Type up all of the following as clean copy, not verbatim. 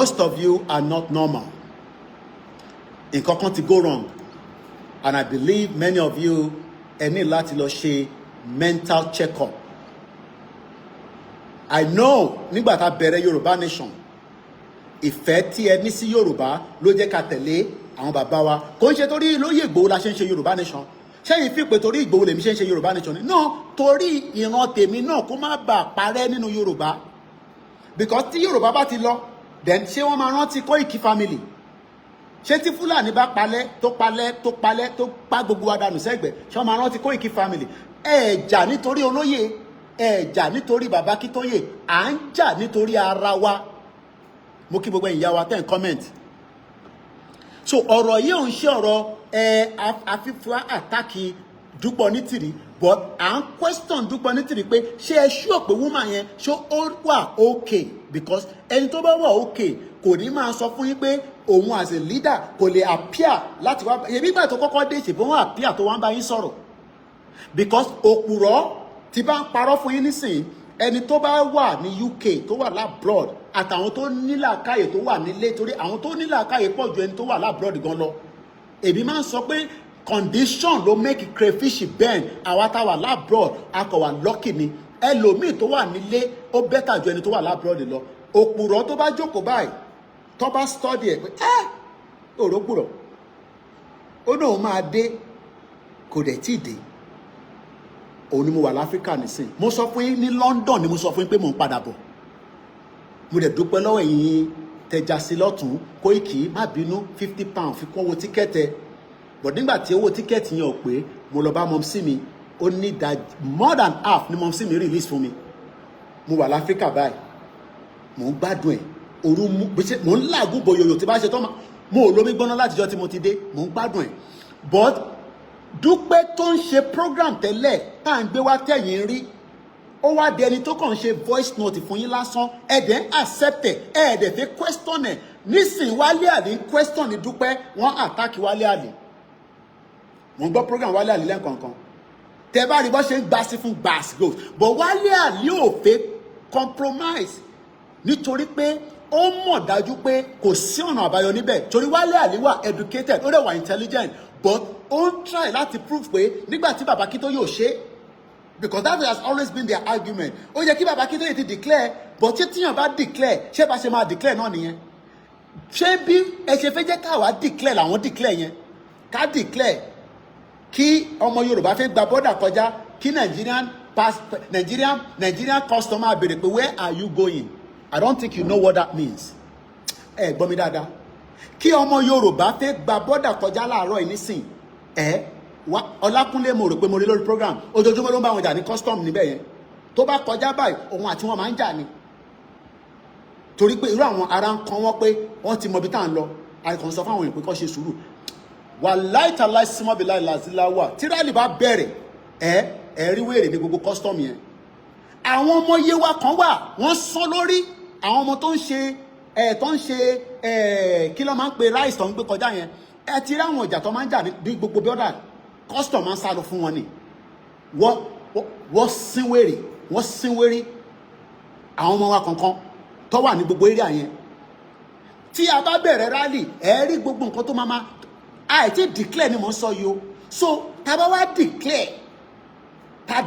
Most of you are not normal. Nǹkan kan ti go wrong, and I believe many of you ẹ ní láti lọ ṣe mental check-up. I know nígbà tá a bẹ̀rẹ̀ Yorùbá nation, ìfẹ́ tí ẹ ní sí Yorùbá ló jẹ́ ká tẹ̀lé àwọn bàbá wa. Kò ń ṣe torí lóyè Ìgbòho la ṣe ń ṣe Yorùbá nation. Ṣẹ́yìn fi pé torí Ìgbòho lèmi ṣe ń ṣe Yorùbá nation ni? No, torí ìran tèmi náà kó má bàa parẹ́ nínú Yorùbá. Because tí Yorùbá bá ti lọ, then ṣé wọ́n máa rántí Koiki family? Ṣé tí Fúlàní bá tó pa gbogbo wa dànù sẹ́gbẹ̀ẹ́, ṣé wọ́n máa rántí Koiki family? Ẹ jà nítorí olóyè, ẹ jà nítorí bàbá Kítóyè, à ń jà nítorí ara wa. Mo kí gbogbo ìyá wa tẹ́ ń comment. So ọ̀rọ̀ yìí ò ń ṣe ọ̀rọ̀ àfífúá àtàkì Dúpọ̀ Onítìrí, but à ń question Dúpọ̀ Onítìrí pé ṣé ẹ ṣú pé woman yẹn ṣó ó wà okay, because ẹni tó bá wà okay kò ní máa sọ fún yín pé òun as a leader kò lè appear láti wá yẹbi ìgbà tó kọ́kọ́ dé ṣe bí wọ́n appear tó wá ń bá yín sọ̀rọ̀, because òpùrọ́ ti bá ń parọ́ fún yín nísìnyí. Ẹni tó bá wà ní UK tó wà labroad àtàwọn tó nílàákàyè tó wà nílé, torí àwọn tó nílàákàyè pọ̀ ju ẹni tó wà labroad gan lọ. Èmi máa ń sọ pé condition ló make crayfish bend. Àwa tá wà labroad akọ̀wà lucky ni. Ẹlòmíì tó wà nílé ó better ju ẹni tó wà labroad lọ. Òpùrọ́ tó bá jókòó báyìí tó bá study ẹ̀ pé òrókùrọ̀ ó náà máa dé, kò dẹ̀ tí ì dé. Òun ni mo wà láfíríkà nísìn. Mo sọ fún yín ní London ni mo sọ fún yín pé mò ń padà bọ̀. Mo dẹ̀ dúpẹ́ lọ́wọ́ ẹ̀yin tẹja sí lọ́tún Koiki má bínú £50 fi kún owó tíkẹ́ẹ̀tì. But nígbà tí owó tíkẹ́ẹ̀tì yẹn ò pé, mo lọ bá mọ́mísí mi, ó ní more than half ni mọ́mísí mi release fún mi. Mo wà láfíríkà báyìí, mò ń gbádùn ẹ̀, òru mò ń làágùn bòyòyò tí bá ṣe tán, mo ò lómi gbóná látijọ́ tí mo ti dé, mò ń gbádùn ẹ̀. But Dúpẹ́ tó ń ṣe program tẹ́lẹ̀ tá à ń gbé wá tẹ̀yìn rí, ó wá di ẹni tó kàn ń ṣe voice note fún yín lásán, ẹ̀dẹ̀ ń accept ẹ̀, ẹ̀dẹ̀ fi question ẹ̀. Nísìnyí Wálé Àlì ń question ní Dúpẹ́, wọ́n attack Wálé Àlì. Mo ń gbọ́ program Wálé Àlì lẹ́ǹkankan, tẹ́ bá rí bọ́ ṣe ń gbà sí fún gbàs growth, but Wálé Àlì ò fẹ́ compromise nítorí pé ó mọ̀ dájú pé kò sí ọ̀nà àbáyọ níbẹ̀, torí Wálé Àlì wà educated, ó dẹ̀ wà intelligent, but ó ń try láti prove pé nígbà tí bàbá Kítóyè ò ṣe, because that has always been their argument. Ó yẹ kí bàbá Kítóyè ti declare, but ṣé tíyàn bá declare, ṣé bá ṣe máa declare náà nìyẹn? Ṣé bí ẹ ṣe fẹ́ jẹ́ káwa declare làwọn declare yẹn? Ká declare kí ọmọ Yorùbá fẹ́ gba border kọjá, kí Nigerian customer béèrè pé where are you going? I don't think you know what that means. Ẹ gbọ́ mi dáadáa. Kí ọmọ Yorùbá fẹ́ gba border kọjá láàárọ̀ yìí nísìn, Ọlákúnlé mo rò pé mo rí lórí program, ojoojúmọ́ ló ń bá wọn jà ní custom níbẹ̀ yẹn. Tó bá kọjá báyìí, òun àti wọn máa ń jà ni. Torí pé irú àwọn ará ń kan wọ́n pé wọ́n ti mọ ibi tá à ń lọ. Àìkàn sọ fáwọn èèyàn pé kó ṣe sùúrù. Wàláì tàláì símọ́ bí láì làzíláwà. Tí rálì bá bẹ̀rẹ̀, ẹ̀rí wèrè ní gbogbo custom yẹn. Àwọn ọmọ Yewa kan wà, wọ́n sán lórí. Àwọn ọmọ tó ń ṣe kí ló máa ń pe rice tó ń gbé kọjá yẹn. Ẹ ti rí àwọn ìjà tó máa ń jà ní gbogbo bọ́dà, custom máa ń sá lọ fún wọn ni. Wọ́n sínwèrè àwọn ọmọ wa kankan tó wà ní gbogbo area yẹn. Tí a bá bẹ̀rẹ̀ rally, ẹ rí gbogbo nǹkan tó máa àìtí declare ni mo ń sọ yìí o. So tá bá wá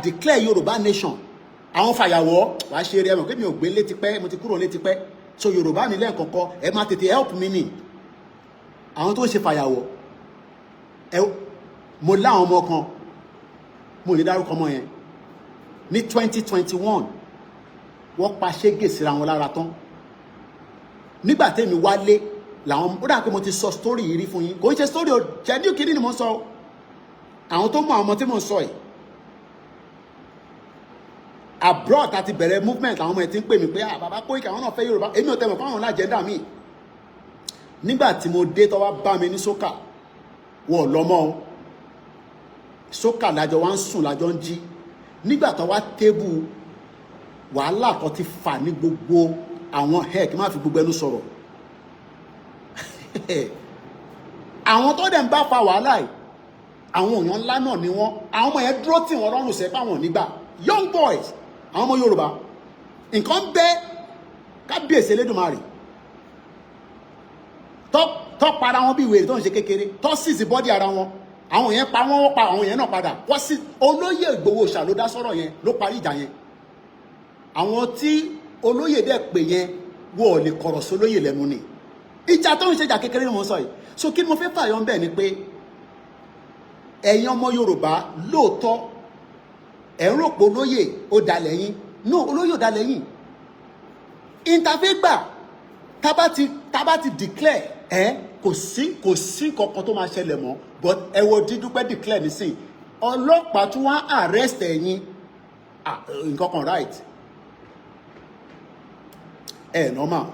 declare Yorùbá nation, àwọn fàyàwọ́ wàá ṣe eré ẹ̀mọ̀ pé mi ò gbé létí pẹ́, mo ti kúrò létí pẹ́. So Yorùbá mi lẹ́ẹ̀kọ̀ọ̀kan ẹ máa tètè help mi ni. Àwọn tó ń ṣe fàyàwọ́, mo láwọn ọmọ kan, mo lè dárúkọ ọmọ yẹn, ní 2021 wọ́n pa ṣégè síra wọn lára tán. Nígbà tẹ́mi wálé làwọn, ó dà pé mo ti sọ story yìí rí fún yín, kò ń ṣe story o, jẹ́dí kìíní ni mo ń sọ. Àwọn tó mọ àwọn ọmọ tí mo ń sọ yìí, abroad àti bẹ̀rẹ̀ movement àwọn ọmọ ẹ̀ ti ń pè mí pé bàbá Koiki àwọn náà fẹ́ Yorùbá, èmi ò tẹ̀mọ̀ fáwọn lájẹ́ndà mi. Nígbà tí mo dé tó wá bá mi ní sókà, wọ́n lọ́mọ o, sókà lájọ wá ń sùn lájọ ń jí. Nígbà tó wá tébù wàhálà kan ti fà ní gbogbo àwọn kí má fi gbogbo ẹnu sọ̀rọ̀. Àwọn tó dẹ̀ ń bá fa wàhálà yìí, àwọn èèyàn ńlá náà ni wọ́n. Àwọn ọmọ yẹn dúró tì wọ́n lọ́rùn sẹ́pà wọn nígbà, young boys, àwọn ọmọ Yorùbá. Nǹkan bẹ́ kábíyèsí Elédùmarè. tó para wọn bí wèrè tó ń ṣe kékeré tó sì sí bọ́dì ara wọn àwọn yẹn pa wọ́n pa àwọn yẹn náà padà wọ́n sì olóyè Ìgbòho ṣà ló dá sọ́rọ̀ yẹn ló parí ìjà yẹn àwọn tí olóyè dẹ̀ pè yẹn wọ́n ò lè kọ̀rọ̀ sólóyè lẹ́nu ni ìjà tó ń ṣe ìjà kékeré ni mo sọ yìí so kí ni mo fẹ́ fàyọ ń bẹ̀ ni pé ẹ̀yin ọmọ Yorùbá lóòótọ́ ẹ̀ ń rò pé olóyè ó dalẹ̀ yín no olóyè ò dalẹ̀ yín ìntàfẹ́gbà tábà ti declare kò sí kankan tó máa ṣẹlẹ̀ mọ́ but ẹ wo dídúpẹ́ declare nísìn ọlọ́pàá tún wá arrest ẹ̀yin nǹkan kan right normal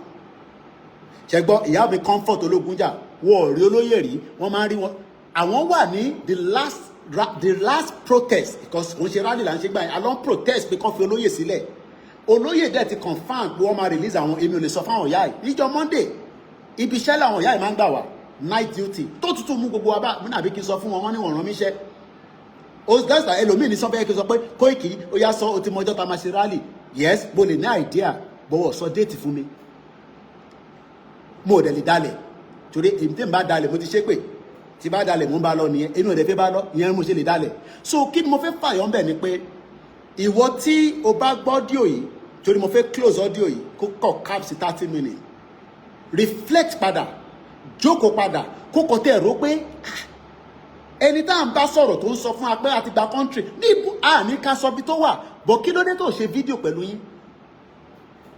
ṣe gbọ́ ìyá mi comfort Ológunjà wọ́n ò rí olóyè rí wọ́n máa ń rí wọn àwọn wà ní the last protest because òun ṣe rally là ń ṣe gbà yẹn along protest pé kán fi olóyè sílẹ̀ olóyè dẹ̀ ti confam pé wọ́n máa release àwọn èmi ò lè sọ fáwọn ìyá yìí níjọ́ Monday ibi iṣẹ́ làwọn ìyá yìí máa ń gbà wá night duty tó tútù mú gbogbo wa bá mú nàbí kí n sọ fún wọn wọ́n ní wọ́n rán mi iṣẹ́ osgasta ẹlòmíì ní sọ́fẹ́ kí n sọ pé Koiki ó yá sọ ó ti mọ ọjọ́ tá a máa ṣe rally yes mo lè ní idea bọ́wọ́ sọ déètì fún mi mo ò dẹ̀ lè dalẹ̀ torí èmi tí n bá dalẹ̀ mo ti ṣe pé tí bá dalẹ̀ mo ń bá lọ nìyẹn inú ẹ̀dẹ̀ fẹ́ bá lọ ìyẹn mo ṣe lè dalẹ̀ so kí ni mo fẹ́ fàyọ̀ ń bẹ̀ ni pé ìwọ tí o bá gbọ́ audio yìí torí mo fẹ́ close audio yìí kó kọ̀ cap sí 30 minutes reflect padà jókòó padà kó kọ́ tẹ̀ rò pé ẹni tá à ń bá sọ̀rọ̀ tó ń sọ fún wa pé àti gba country ní àní ká sọ bí tó wà bọ̀ kí ló dé tó ṣe fídíò pẹ̀lú yín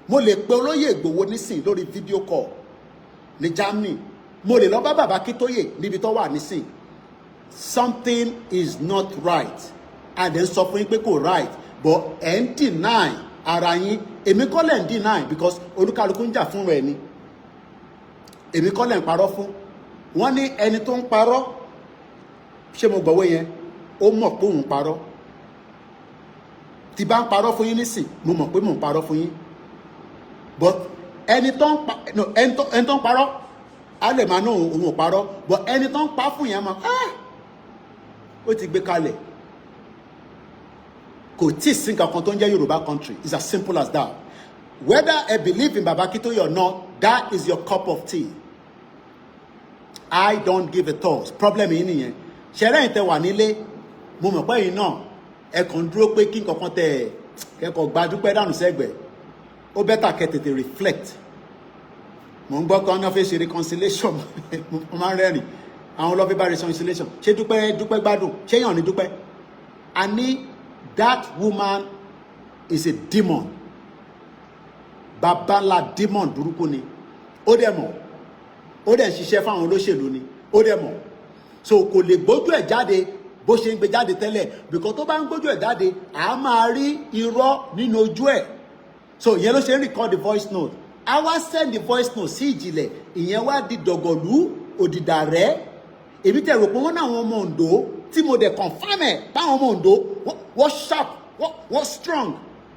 mo lè pe olóyè Ìgbòho nísìn lórí fídíò call ní Germany mo lè lọ bá bàbá Kítóyè níbi tó wà nísìn something is not right and then sọ fún yín pé kò right but ẹ̀ ń deny ara yín èmi kọ́ lẹ̀ ń deny because olúkálukú ń jà fún rẹ̀ ni èmi kọ́ lẹ̀ ń parọ́ fún wọ́n ní ẹni tó ń parọ́ ṣé mo gbọ́wọ́ yẹn ó mọ̀ pé òun parọ́ tí bá ń parọ́ fún yín nísìn mo mọ̀ pé mò ń parọ́ fún yín but ẹni tó ń parọ́ á lè máa ná òun ò parọ́ but ẹni tó ń pa fún yẹn máa ó ti gbé kalẹ̀ kò tí ì sí nǹkan kan tó ń jẹ́ Yorùbá country it's as simple as that whether I believe in Baba Kítóyè or not that is your cup of tea I don't give a toss problem yìí nìyẹn ṣẹlẹ̀ yìí tẹ wà nílé mo mọ̀ pé yìí náà ẹ kàn dúró pé kí nǹkan kan tẹ kẹ́kọ̀ọ́ gbadúpẹ́ dànù sẹ́gbẹ̀ẹ́ ó bẹ́tà kẹ́ tètè reflect mo ń gbọ́ kan náà fẹ́ ṣe reconciliation mo máa ń rẹ́rìn àwọn lọ́ọ́ fẹ́ bá reconciliation ṣé dúpẹ́ gbádùn ṣé yàn ní dúpẹ́ a ní that woman is a demon babala demon burúkú ni ó dẹ̀ mọ̀ ó dẹ̀ ṣiṣẹ́ fáwọn olóṣèlú ni ó dẹ̀ mọ̀ so kò lè gbójú ẹ̀ jáde bó ṣe ń gbé jáde tẹ́lẹ̀ because tó bá ń gbójú ẹ̀ jáde à á máa rí irọ́ nínú ojú ẹ̀ so ìyẹn ló ṣe ń record the voice note a wá send the voice note sí ìjìnlẹ̀ ìyẹn wá di dọ̀gọ̀lú òdìdà rẹ̀ èmi tẹ̀ rò pé wọ́n náà wọn ọmọ Oǹdó tí mo dẹ̀ confam ẹ̀ báwọn ọmọ Oǹdó wọ́n sharp wọ́n strong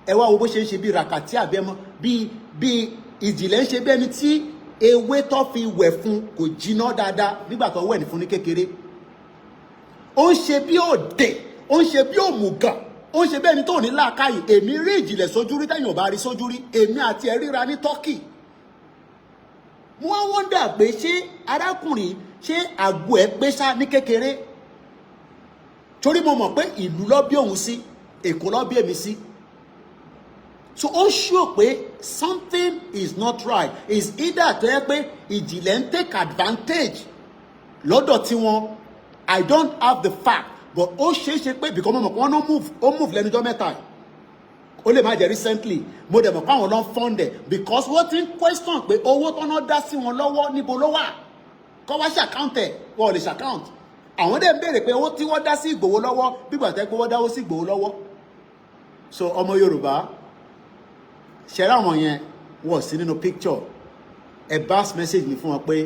ẹ wá wo bó ṣe ń ṣe bí ràkàtì àbẹ́mọ́ bí ìjìnlẹ̀ ń ṣe bí ẹni tí ewé tó fi wẹ̀ fún kò jiná dáadáa nígbà tó wẹ̀ ní fún ní kékeré ó ń ṣe bí òde ó ń ṣe bí òmùgàn ó ń ṣe bí ẹni tó ní làákàyè èmi rí ìjìnlẹ̀ sójú rí tẹ̀yìn ò bá rí sójú rí èmi àti ẹ̀ ríra ní Turkey mo wá wọ́ndà pé ṣé arákùnrin ṣé àgbo ẹ̀ pé sá ní kékeré torí mo mọ̀ pé ìlú ló bí òun sí Èkó ló bí èmi sí so ó ṣó pé something is not right is either tó yẹ pé ìjìnlẹ̀ ń take advantage lọ́dọ̀ tí wọn I don't have the fact but ó ṣeé ṣe pé because mo mọ̀ pé wọ́n ó move lẹ́nu ọjọ́ mẹ́ta ó lè má jẹ́ recently mo dẹ̀ mọ̀ pé àwọn ló ń fund because wọ́n ti ń question pé owó tó náà dá sí wọn lọ́wọ́ níbo ló wà kọ́ wá ṣàkáǹtẹ̀ wọ́n ò lè ṣàkáǹtì àwọn dẹ̀ ń béèrè pé owó tí wọ́n dá sí Ìgbòho lọ́wọ́ bígbà tẹ́ pé wọ́n dáwó sí Ìgbòho lọ́wọ́ so ọmọ Yorùbá ṣẹlẹ̀ àwọn yẹn wọ̀ sí nínú picture ẹ pass message mi fún wọn pé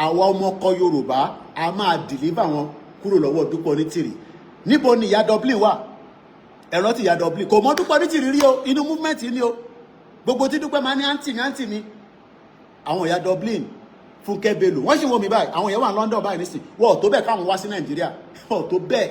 àwa ọmọ ọkọ Yorùbá a máa deliver wọn kúrò lọ́wọ́ Dúpẹ́ Onítìrì níbo ni ìyá Dublin wà ẹ̀rọ ti ìyá Dublin kò mọ Dúpẹ́ Onítìrì rí o inú movement ni o gbogbo tí Dúpẹ́ máa ní àǹtì mi àwọn ìyá Dublin Fúnkẹ́ Bello wọ́n sì wọ́n mi báyìí àwọn èèyàn wà ní London báyìí nísìn wọ́n ò tó bẹ́ẹ̀ káwọn wá sí Nàìjíríà wọ́n ò tó bẹ́ẹ̀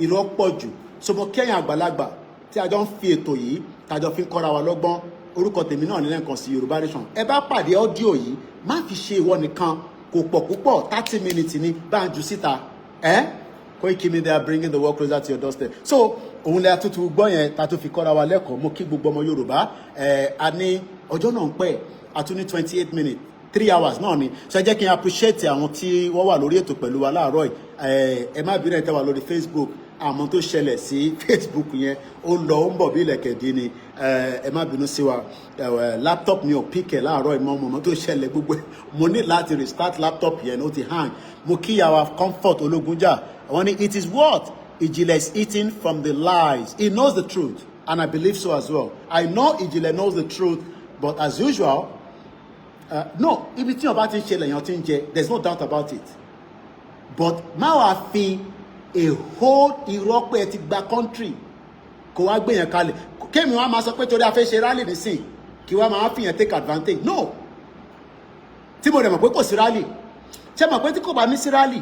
irọ́ pọ̀ jù so mo kẹ́yìn àgbàlagbà tí a jọ ń fi ètò yìí tá a jọ fi ń kọ́ra wa lọ́gbọ́n orúkọ tèmi náà nílẹ̀ nǹkan sí Yorùbá Nation. Ẹ bá pàdé ọ́díò yìí má fi ṣe ìwọ nìkan, kò pọ̀ púpọ̀ 30 minutes ni bá ń ju síta. KOIKIMEDIA bringing the world closer to your doorstep. So òun lè àtútù gbọ́ yẹn ta tó fi kọ́ra wa lẹ́kọ̀ọ́. Mo kí gbogbo ọmọ Yorùbá. A ní ọjọ́ náà ń pẹ́, a tún ní 28 minutes 3 hours náà ni. So ẹ jẹ́ kí n appreciate àwọn tí wọ́n wà lórí ètò pẹ̀lú wa láàárọ̀ yìí. Ẹ má bínú ẹ tẹ́ wà lórí Facebook, àmọ́ tó ṣẹlẹ̀ sí Facebook yẹn ó lọ ó ń bọ̀ bí ilẹ̀kẹ̀dí ni. Ẹ má bínú sí wa. Laptop mi ò píkẹ̀ láàárọ̀ ìmọ̀ ọmọ tó ṣẹlẹ̀ gbogbo. Mo ní láti restart laptop yẹn ó ti hang. Mo kí yàwá Comfort Ológunjà. Wọ́n ní it is what Ijile is eating from the lies. He knows the truth, and I believe so as well. I know Ijile knows the truth, but as usual, no, ibi tí ọba ti ń ṣe lèèyàn ti ń jẹ, there's no doubt about it. But má wàá fi a whole irọ́ pé ẹ ti gba country kó wá gbé yẹn kalẹ̀. Kémi wá máa sọ pé torí a fẹ́ ṣe rally nísìn kí wá máa fi yẹn take advantage. No. Tí mo rẹ̀ mọ̀ pé kò sí rally. Ṣé mọ̀ pé tí kò bá ní sí rally?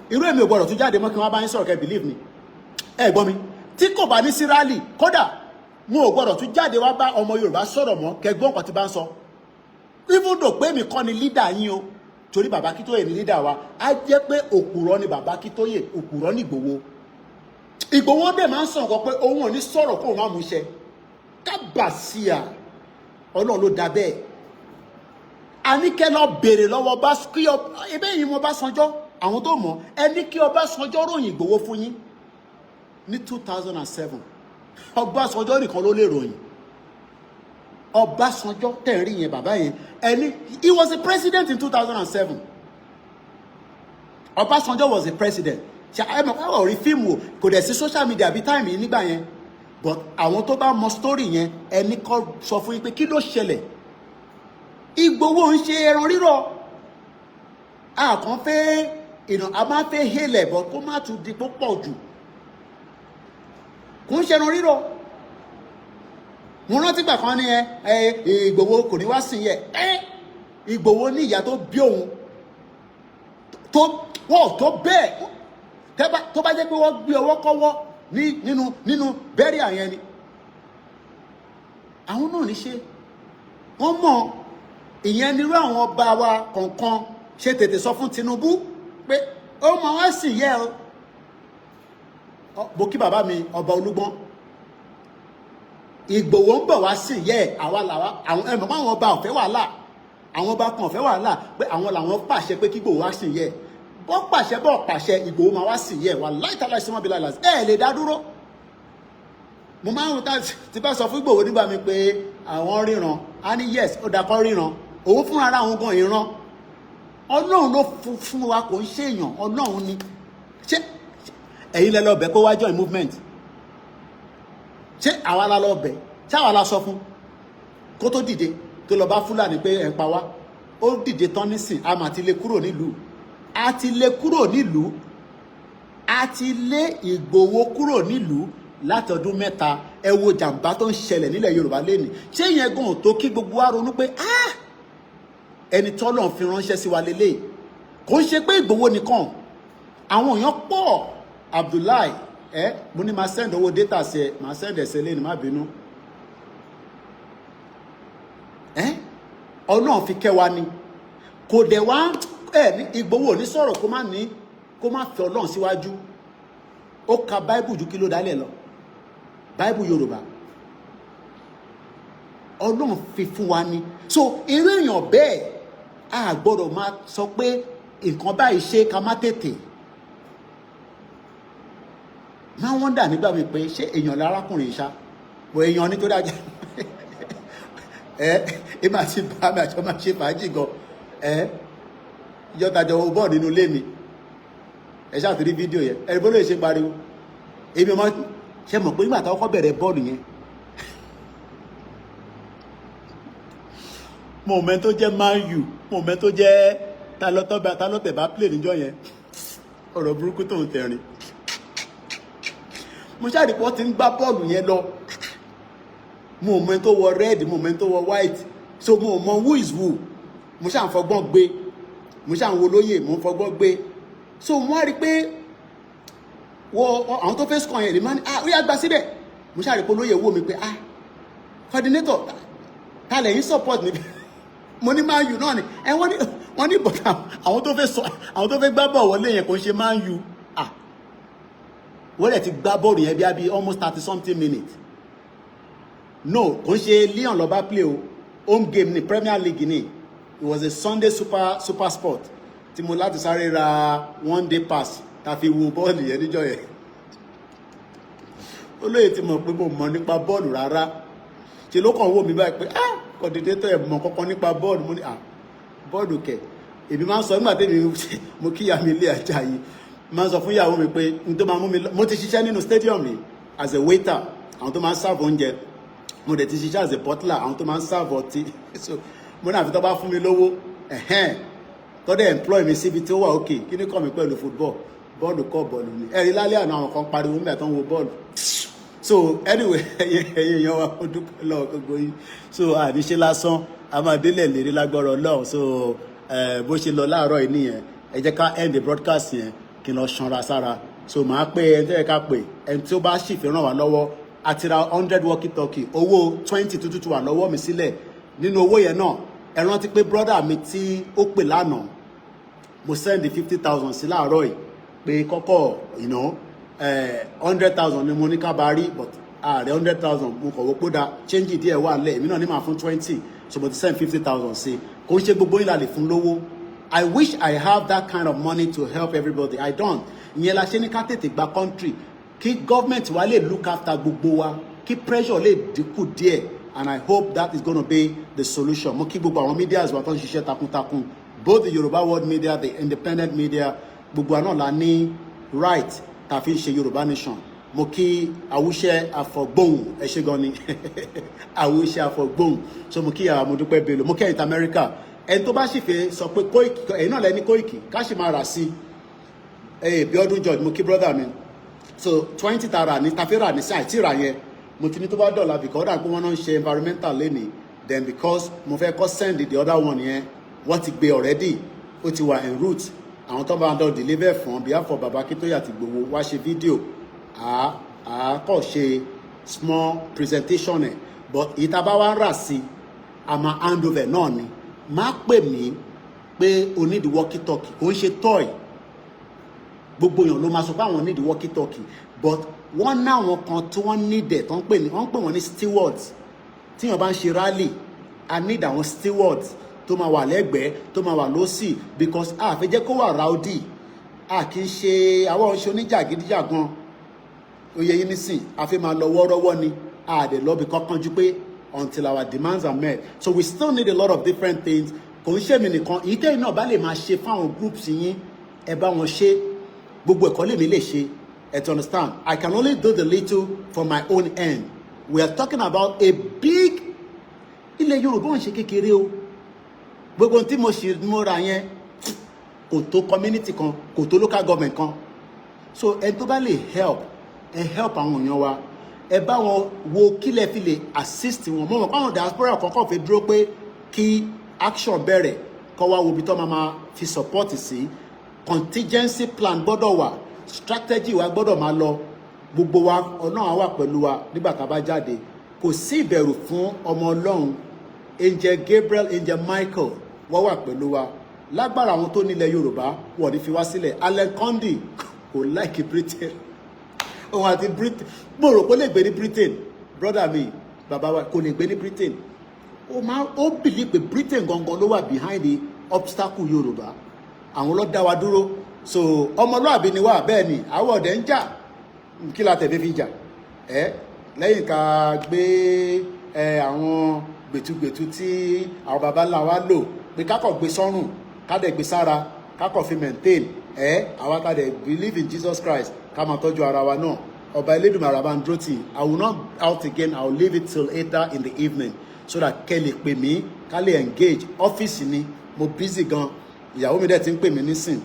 Irú èmi ò gbọ́dọ̀ tún jáde mọ́ kí wọ́n bá yín sọ̀rọ̀ kẹ́ believe me. Ẹ gbọ́ mi. Tí kò bá ní sí rally, kódà mo ò gbọ́dọ̀ tún jáde wá bá ọmọ Yorùbá sọ̀rọ̀ mọ́ kẹ́ gbọ́ nǹkan tí bá ń sọ. Even though pé mi kọ́ ni leader yín o, torí bàbá Akíntóyè ni leader wa, á jẹ́ pé òpùrọ́ ni bàbá Akíntóyè, òpùrọ́ ni Ìgbòho. Ìgbòho dẹ̀ máa ń sọ nǹkan pé òun ò ní sọ̀rọ̀ kó má mú iṣẹ́. Kábàásíà Ọlọ́run ló dá bẹ́ẹ̀. Àníkẹ́ lọ béèrè lọ́wọ́ bá kí ọ ebe yìí mo bá sanjọ́ àwọn tó mọ̀ ẹni kí Ọbásanjọ́ ròyìn Ìgbòho fún yín ní 2007. Ọbásanjọ́ nìkan ló lè ròyìn. Ọbásanjọ́ tẹ̀ ń rí yẹn bàbá yẹn ẹni he was a president in 2007. Ọbásanjọ́ was a president. Ẹ mọ̀ káwọ̀ orí fíìmù o kò dẹ̀ sí social media bí táìmì yìí nígbà yẹn, but àwọn tó bá mọ story yẹn ẹni kọ́ sọ fún yín pé kí ló ṣẹlẹ̀. Ìgbòho ń ṣe ẹran rírọ̀ àkàn fẹ́ a máa fẹ́ hélẹ̀ bọ̀ kó má tún di púpọ̀ jù kò ń ṣe ẹran rírọ̀. Mo rántí gbà kan ní Ìgbòho kò ní wá sí yẹ Ìgbòho ní ìyá tó bí òun tó bẹ́ẹ̀ tó bá jẹ́ pé wọ́n gbé ọwọ́ kọ́wọ́ nínú bẹ́rí àyẹn ni àwọn náà ní ṣe wọ́n mọ̀ ìyẹn nírú àwọn ọba wa kọ̀ọ̀kan ṣe tètè sọ fún Tinubu pé ó mọ wá sí yẹ o bó kí bàbá mi ọba Olúgbọ́n Ìgbòho ń bọ̀ wá sí yẹ àwa làwa àwọn ẹ̀mọ̀ àwọn ọba ọ̀fẹ́ wàhálà àwọn ọba kan ọ̀fẹ́ wàhálà pé àwọn làwọn pàṣẹ pé kí Ìgbòho wá sí yẹ bọ́ pàṣẹ Ìgbòho máa wá sí yẹ wà láìtàlá ìsinmi bí láìláì lè dá dúró. Mo máa ń rún tí bá sọ fún Ìgbòho nígbà mi pé àwọn ríran á ní yes ó dakọ́ ríran òun fúnra ara àwọn gan ìran Ọlọ́run ló fún wa kò ń ṣèyàn Ọlọ́run ni ṣé ẹ̀yin lẹ lọ bẹ̀ kó wá join movement ṣé àwa la lọ bẹ̀ ṣé àwa la sọ fún kó tó dìde tó lọ bá Fúlàní pé ẹ̀ ń pa wá ó dìde tán nísìn a mà ti lé kúrò nílùú a ti lé Ìgbòho kúrò nílùú láti ọdún mẹ́ta. Ẹ wo jàǹbá tó ń ṣẹlẹ̀ nílẹ̀ Yorùbá lẹ́nìí ṣé ìyẹn gan tó kí gbogbo wa ronú pé ẹni tọ́lọ́run fi ránṣẹ́ sí wa lélẹ̀ kò ń ṣe pé Ìgbòho nìkan àwọn èèyàn pọ̀. Abdullahi mo ní máa send owó data sí ẹ máa send ẹsẹ̀ lẹ́nu má bínú Ọlọ́run fi kẹ́ wa ni kò dẹ̀ wá ní Ìgbòho ní sọ̀rọ̀ kó má fi Ọlọ́run síwájú. Ó ka Bible ju kí ló dálẹ̀ lọ Bible Yorùbá Ọlọ́run fi fún wa ni. So irú èèyàn bẹ́ẹ̀ a gbọ́dọ̀ máa sọ pé nǹkan báyìí ṣe ká má tètè máa wọ́n dà nígbà mi pé ṣé èèyàn lárákùnrin ṣá wọ èèyàn nítorí ajá ẹ máa ti bá mi àjọ máa ṣe fàájì gan ìjọta jọ bọ́ọ̀ nínú ilé mi ẹ ṣáà ti rí fídíò yẹn ẹ bó lè ṣe pariwo èmi ọmọ ṣe mọ̀ pé nígbà táwọn kọ́ bẹ̀rẹ̀ bọ́ọ̀lù yẹn mo mẹ́ tó jẹ́ Man U mo mẹ́ tó jẹ́ talọ́tẹ̀ bá play níjọ́ yẹn ọ̀rọ̀ burúkú tó ń tẹ̀rín mo ṣáà rí pé wọ́n ti ń gbá bọ́ọ̀lù yẹn lọ mo mẹ́ tó wọ red mo mẹ́ tó wọ white so mo mọ who is who mo ṣáà ń fọgbọ́n gbé mo ṣáà ń wo lóye mo ń fọgbọ́n gbé so mo wá rí pé àwọn tó fẹ́ score yẹn lè máa ní ó yá gba síbẹ̀ mo ṣáà rí pé olóye wò mí pé coordinator ta lẹ́yìn support níbi mo ní Man U náà ni ẹ wọ́n ní bọ̀dà àwọn tó fẹ́ gbá bọ̀ wọlé yẹn kò ń ṣe Man U wọ́n lẹ̀ ti gbá bọ́ọ̀lù yẹn bí almost 30 something minutes no kò ń ṣe Lyon lọ́ba play o home game ni Premier League ni it was a Sunday super sport tí mo láti sáré ra 1 day pass ta fi wo bọ́ọ̀lù yẹn níjọ́ yẹn olóyè ti mọ̀ pé mo mọ̀ nípa bọ́ọ̀lù rárá ṣe ló kàn wò mí báyìí pé kọ̀dídétọ̀ ẹ̀ mọ̀ kọ́kọ́ nípa bọ́ọ̀lù mo ní bọ́ọ̀lù kẹ̀ èmi máa ń sọ nígbà tẹ́mi mo kíyà mi ilé ajá yìí máa ń sọ fún ìyàwó mi pé n tó máa mú mi lọ mo ti ṣiṣẹ́ nínú stadium mi as a waiter àwọn tó máa ń serve oúnjẹ mo dẹ̀ ti ṣiṣẹ́ as a butler àwọn tó máa ń serve ọtí so mo ní àfi tó bá fún mi lówó tọ́dẹ̀ employ mi síbi tí ó wà òkè kí ni kọ́ mi pẹ̀lú football bọ́ọ̀lù kọ́ bọ́ọ̀lù ni ẹ̀rí lálẹ́ àná àwọn kan pariwo nígbà tó ń wo bọ́ọ̀lù so anyway ẹ̀yin èèyàn wa ó dúpẹ́ lọ́wọ́ gbogbo yìí so àníṣe lásán a máa délẹ̀ lérí lágbọ́rọ̀ Ọlọ́run so bó ṣe lọ láàárọ̀ yìí nìyẹn ẹ jẹ́ ká end the broadcast yẹn kí n lọ ṣanra sára so màá pé ẹni tó yẹ ká pè ẹni tí ó bá sì fi ràn wá lọ́wọ́ àti ra 100 walkie talkie owó 20 tuntun wà lọ́wọ́ mi sílẹ̀ nínú owó yẹn náà ẹ rántí pé brother mi tí ó pè lánàá mo send 50,000 sí láàárọ̀ yìí pé kọ́kọ́ 100,000 ni mo ní ká bá rí but ààrẹ 100,000 mo kọ̀ wọ́pọ̀ dá change díẹ̀ wà lẹ̀ èmi náà ní màá fún 20 so mo ti send 50,000 sí kò ń ṣe gbogbo yín la lè fún lówó I wish I have that kind of money to help everybody I don't ìyẹn la ṣe ní ká tètè gba country kí government wa lè look after gbogbo wa kí pressure lè dínkù díẹ̀ and I hope that is going to be the solution mo kí gbogbo àwọn medias wa tó ń ṣiṣẹ́ takuntakun both the Yoruba world media the independent media gbogbo àná la ní right tá fi ń ṣe Yorùbá nation mo kí Awúṣẹ́ Afọ̀gbóhùn ẹ ṣé gan ni Awúṣẹ́ Afọ̀gbóhùn so mo kí àwọn Modúpẹ́ Bello mo kí ẹ̀yin Amẹ́ríkà ẹni tó bá sì fẹ́ sọ pé Koiki ẹ̀yin náà lẹ́ni Koiki ká sì máa rà sí Bíọ́dún George mo kí brother mi so 20 tara ní tafẹ́rà ní sí àìtíra yẹn mo ti ní tó bá dọ̀la because ó dà pé wọ́n náà ń ṣe environmental lẹ́nìí then because mo fẹ́ kọ́ send the other one yẹn wọ́n ti gbé already ó ti wà en route àwọn tó bá ń dọ̀ deliver fún behalf of Baba Akintoye àti Igboho wá ṣe fídíò kọ́ ṣe small presentation ẹ̀ but ìta bá wá ń rà sí a máa hand over náà ni má pè mí pé o need walkie talkie kò ń ṣe toy gbogbo èèyàn ló máa sọ pé àwọn need walkie talkie but wọ́n ná àwọn kan tí wọ́n need ẹ̀ tó ń pè wọ́n ní stewards tíyàn bá ń ṣe rally I need àwọn stewards tó máa wà lẹ́gbẹ̀ẹ́ tó máa wà lọ́sì because a fẹ́ jẹ́ kó wà rowdy a kì í ṣe àwọn oṣù oníjàgídíjàgan oyè yìí nísìn a fẹ́ máa lọ wọ́ọ́rọ́wọ́ ni a dẹ̀ lọ́bi kankan ju pé until our demands are met so we still need a lot of different things kò ń ṣe mí nìkan èyí tẹ́yìn náà bá lè máa ṣe fáwọn groups yín ẹ bá wọn ṣe gbogbo ẹ̀kọ́ lèmi lè ṣe to understand I can only do the little for my own end we are talking about a big ilẹ̀ Yorùbá ń ṣe kékeré o gbogbo tí mo ṣe múra yẹn kò tó community kan kò tó local government kan so ẹ tó bá lè help àwọn èèyàn wa ẹ bá wọn wo kílẹ̀ fi lè assist wọn mọ́ àwọn diaspora kọ̀ọ̀kan fi dúró pé kí action bẹ̀rẹ̀ kọ́ wá wo ibi tó máa fi support sí contingency plan gbọ́dọ̀ wà strategy wa gbọ́dọ̀ máa lọ gbogbo wa Ọlọ́run wà pẹ̀lú wa nígbà tá a bá jáde kò sí ìbẹ̀rù fún ọmọ Ọlọ́run Angel Gabriel Angel Michael wọ́n wà pẹ̀lú wa lágbára àwọn tó nílẹ̀ Yorùbá wọ́n ní fi wá sílẹ̀ Allen Condy kò like Britain òun àti Britain mo rò pé lè gbé ní Britain brother mi bàbá wa kò lè gbé ní Britain ó believe pé Britain gangan ló wà behind the obstacle Yorùbá àwọn ló dá wa dúró so ọmọlúàbí ni wà bẹ́ẹ̀ ni àwọn ọ̀dẹ̀ ń jà kí la tẹ̀lé fi jà lẹ́yìn ká gbé àwọn gbẹ̀tugbẹ̀tu tí àwọn baba ńlá wa lò pé kákọ̀ gbé sọ́rùn kádẹ̀ gbé sára kákọ̀ fi maintain àwa kádẹ̀ believe in Jesus Christ ká máa tọ́jú ara wa náà ọba Elédùmarè bá ń dúró tì I will not out again I will leave it till later in the evening so that kẹ́ lè pè mí ká lè engage ọ́fíìsì ni mo busy gan ìyàwó mi dẹ̀ ti ń pè mí nísìn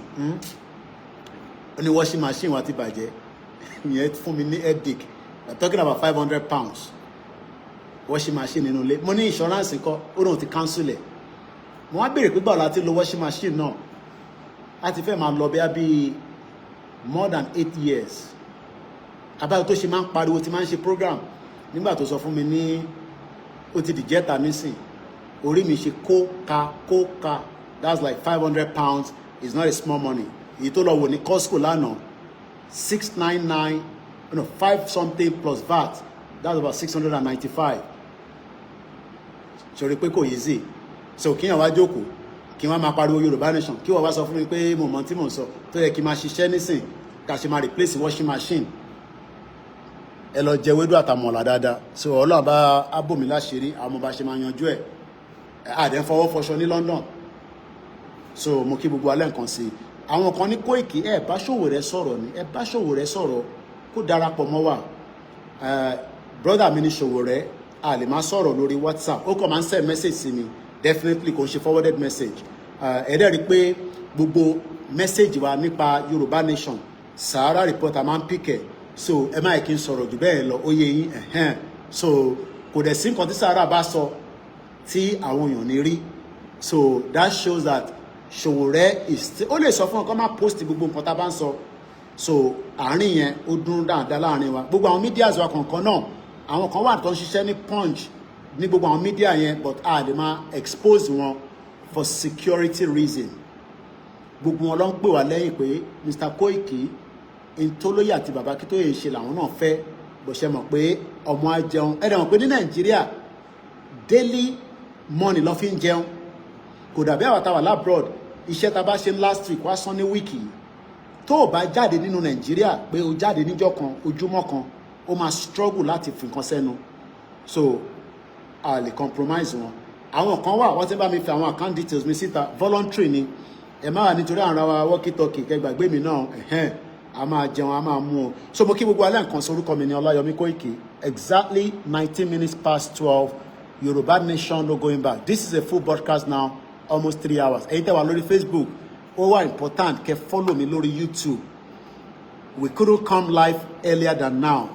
ó ní washing machine wa ti bàjẹ́ ìyẹn fún mi ní headache I'm talking about £500 washing machine nínú ilé mo ní insurance kọ́ ó náà ti cancel ẹ̀ mo wá béèrè pé báwo la ti lo washing machine náà a ti fẹ́ máa lọ bí more than 8 years àbáyọ tó ṣe máa ń pariwo ti máa ń ṣe program nígbà tó sọ fún mi ní ó ti dìjẹ́ta nísìn orí mi ṣe kóka that's like £500. It's not a small money. Èyí tó lọ wò ní Costco lánàá 699 no 5 something plus VAT, that's about 695. Sori pé kò easy. So kí yàn wá jókòó kí wọ́n máa pariwo Yorùbá nation kí wọ́n wá sọ fún mi pé mo mọ̀ tí mò ń sọ tó yẹ kí n máa ṣiṣẹ́ nísìn ká ṣe máa replace washing machine. Ẹ lọ jẹ wédú àtàmọ̀là dáadáa. So Ọlọ́run bá abòmí láṣìírí àwọn ọmọ bá ṣe máa yanjú ẹ̀. Àdẹ̀ ń fọwọ́ fọṣọ ní London. So mo kí gbogbo alẹ́ nǹkan sí i. Àwọn kan ní Koiki ẹ bá Sowore sọ̀rọ̀ ni ẹ bá Sowore sọ̀rọ̀ kó darapọ̀ mọ́ wa. Brother mi ní Sowore a lè máa sọ̀rọ̀ lórí WhatsApp ó kàn máa ń send message sí mi definitely kò ń ṣe forwarded message. Ẹ̀ẹ́dẹ̀ rí i pé gbogbo message wa nípa Yorùbá nation Sahara Reporter máa ń pìkẹ̀ so ẹ má yẹ kí n sọ̀rọ̀ jù bẹ́ẹ̀ lọ ó yé yín so kò dẹ̀ sí nǹkan tí Sahara bá sọ tí àwọn èèyàn ní rí so that shows that Sowore is ó lè sọ fún ọkọ má post gbogbo nǹkan tá a bá ń sọ so àárín yẹn ó dún dáadáa láàrin wa gbogbo àwọn medias wa kọ̀ọ̀kan náà àwọn kan wà tó ń ṣiṣẹ́ ní Punch ní gbogbo àwọn media yẹn but a lè máa expose wọn for security reason gbogbo wọn ló ń pè wá lẹ́yìn pé Mr. Koiki Ntolóyè àti bàbá Akíntóyè ṣe làwọn náà fẹ́ bó ṣe mọ̀ pé ọmọ á jẹun ẹ̀rẹ̀ mọ̀ pé ní Nàìjíríà daily money ló fi ń jẹun kò dàbí àwọn táwa labroad iṣẹ́ tá a bá ṣe last week wá sán ní wíìkì tó o bá jáde nínú Nàìjíríà pé o jáde níjọ́ kan ojúmọ́ kan o máa struggle láti fi nǹkan sẹ́nu so a lè compromise wọn àwọn kan wà wọ́n ti bá mi fi àwọn account details mi síta voluntary ni ẹ má wà nítorí àwọn ará walkie talkie kẹgbàgbé mi náà a máa jẹun a máa mú o so mo kí gbogbo alẹ́ nǹkan sorúkọ mi ní Ọláyọmí Koiki exactly 19 minutes past 12 Yoruba nation no going back this is a full broadcast now almost 3 hours ẹ̀yin tẹ́ wà lórí Facebook ó wà important kẹ́ follow mi lórí YouTube we couldn't come live earlier than now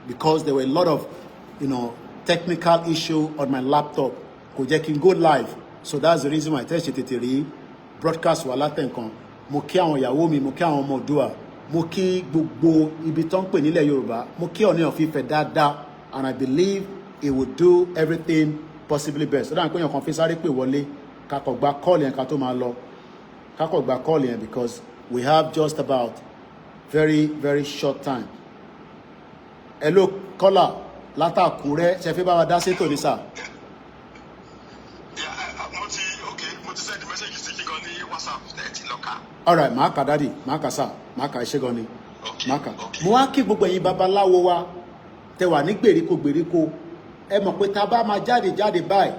because there were a lot of technical issue on my laptop kò jẹ́ kí n go live so that's the reason why tẹ́ ṣe tètè rí broadcast wà látẹ̀ǹkan mo kí àwọn ìyàwó mi mo kí àwọn ọmọ Oòduà mo kí gbogbo ibi tó ń pè nílẹ̀ Yorùbá mo kí Ọọ̀ni of Ifẹ̀ dáadáa and I believe he will do everything possibly best so dáhùn pé èèyàn kan fi sáré pè wọlé kakọ̀ gba call yẹn ká tó máa lọ kakọ̀ gba call yẹn because we have just about very short time. Hello caller látàkúrẹ́ ṣe fi bá wa dá sétò ní sà. mo ti send message sí yín gan ní WhatsApp ti lọ́ka. Alright màá kà dádì màá kà sà màá kà iṣẹ́ gan ni màá kà. Mo wá kí gbogbo ẹ̀yin babaláwo wa tẹ wà ní gbèríko ẹ mọ̀ pé tá a bá máa jáde báyìí